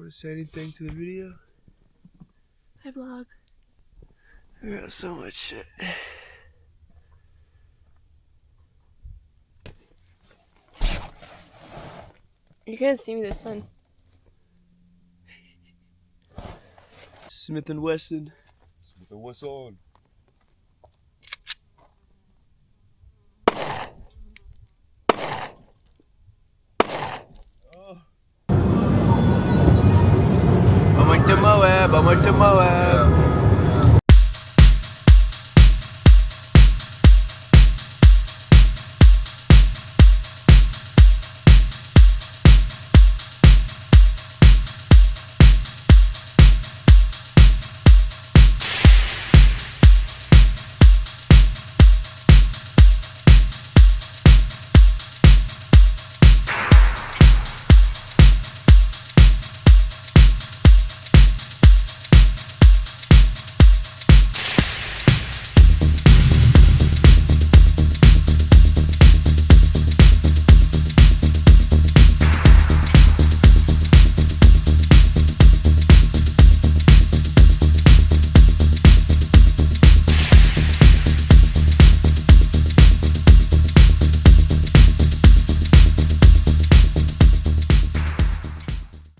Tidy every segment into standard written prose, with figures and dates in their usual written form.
Want to say anything to the video? Hi vlog. I got so much shit. You can't see me this time. Smith & Wesson. Smith & Wesson. I went to Moab.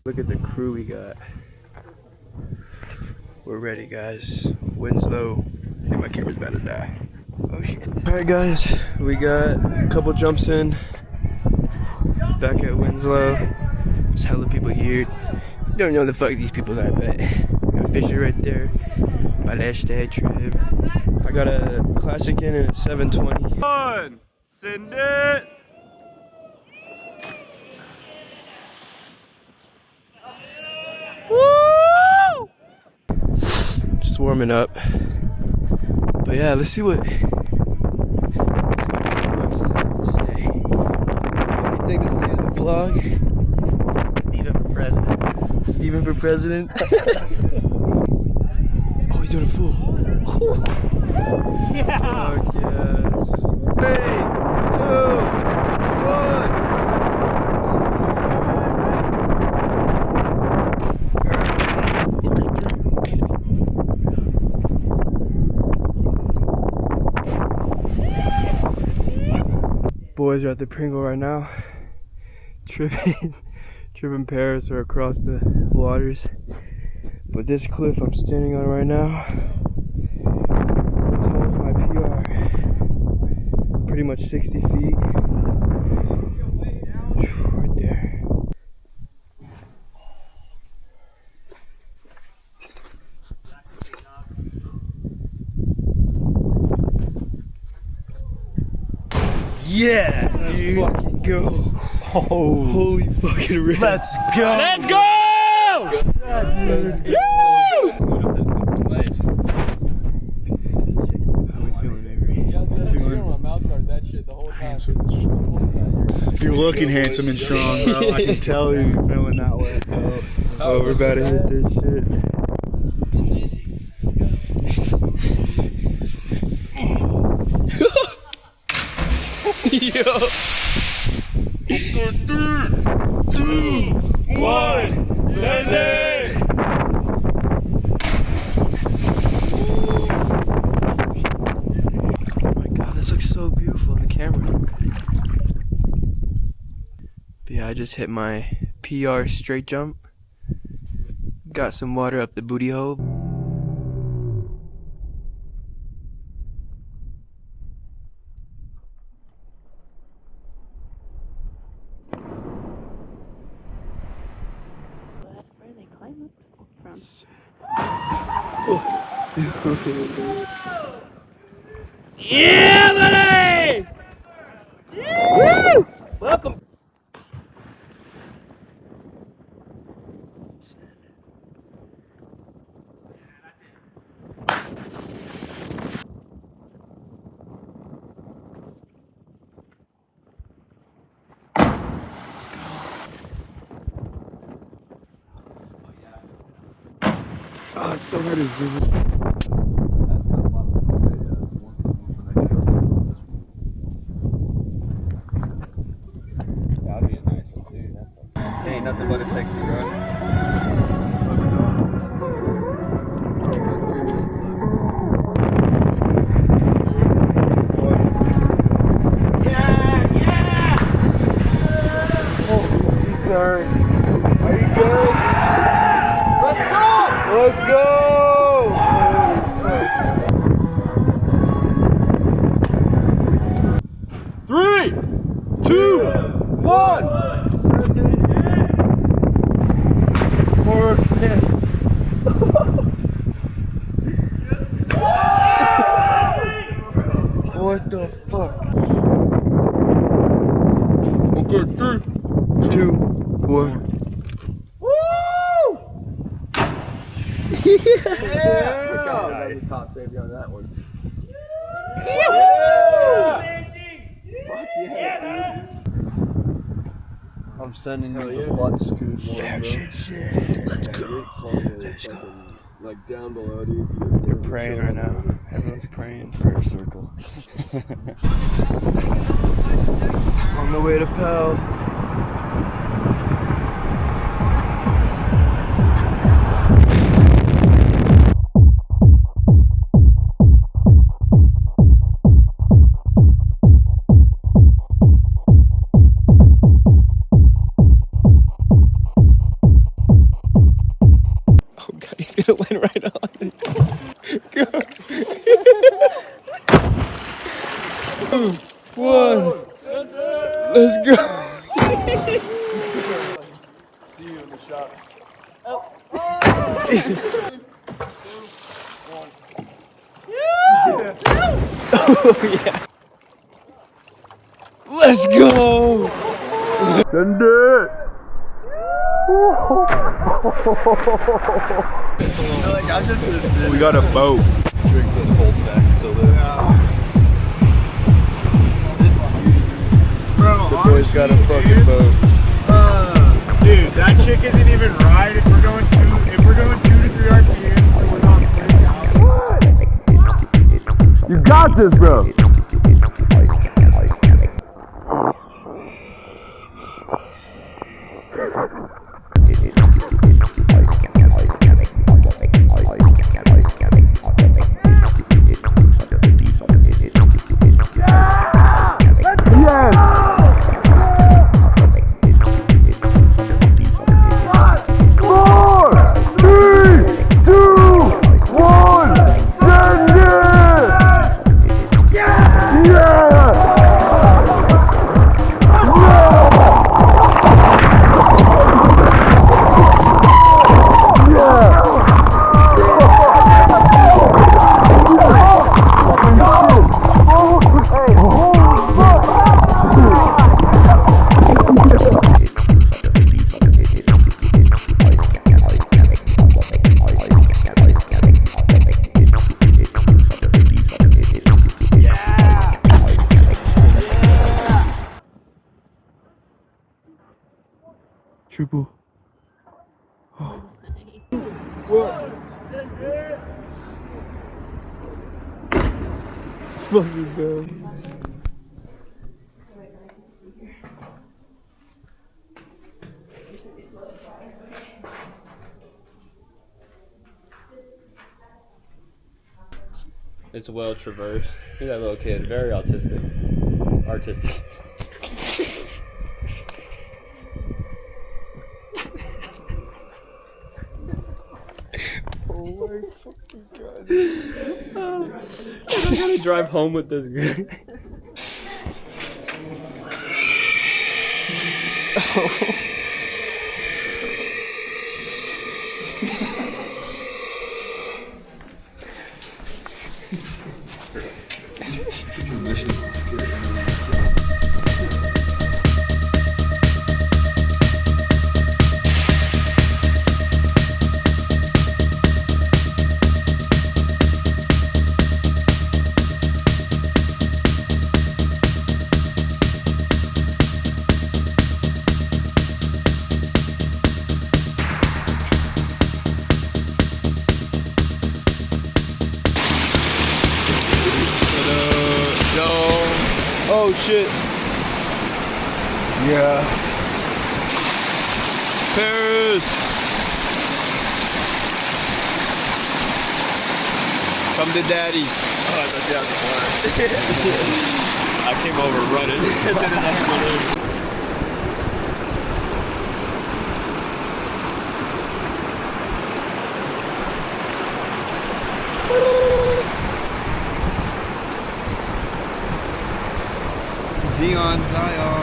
Look at the crew we got. We're ready, guys. Winslow. I think my camera's about to die. Oh shit. Alright guys, we got a couple jumps in. Back at Winslow. There's hella people here. Don't know the fuck these people are, but got Fisher right there. My last day trip. I got a classic in at 720. One, send it. Woo! Just warming up. But yeah, let's see what Steve wants to say. Anything to say to the vlog? Steven for president. Steven for president? Oh, he's doing a full. Yeah! Fuck yes. 3, 2, 1. Boys are at the Pringle right now, tripping Paris or across the waters. But this cliff I'm standing on right now, this holds my PR. Pretty much 60 feet. Right there. Yeah, Let's dude. fucking go. Oh, Holy fucking rip. let's go. Let's go. Let's go. How we feeling, Avery? You're looking handsome and strong, bro. I can tell you're feeling that way. Oh, we're about to hit this shit. Yo. 3, 2, 1, send it. Oh my god, this looks so beautiful on the camera. But yeah, I just hit my PR straight jump. Got some water up the booty hole. Where they climb up from? Yeah, buddy! Woo! Welcome. Oh, it's so hard to zoom. Ain't nothing but a sexy run. 1. Send it. Forward. What the fuck? Okay, 3, 2, 1. Woo! Yeah! Nice. Top safety on that one. Yeah! Fuck yeah, I'm sending you the butt scoot one, bro. Let's go. Let's go. Like down below, dude. They're praying right now. Everyone's praying for a circle. On the way to Powell. Oh god, he's gonna land right on it. Go. 1. Let's go. See you in the shop. Let's go. Send it. We got a boat. Drink those whole stacks until then. The boys got a fucking boat. Dude, that chick isn't even right if we're going 2 to 3 RPM, so we're not. You got this, bro. Triple. Fucking go. It's well traversed. Look at that little kid, very autistic. Artistic. Oh my fucking god. I gotta drive home with this guy. Oh shit. Yeah. Paris! Come to daddy. Oh, I thought you had I came over running. As soon as I went in. Zion, Zion.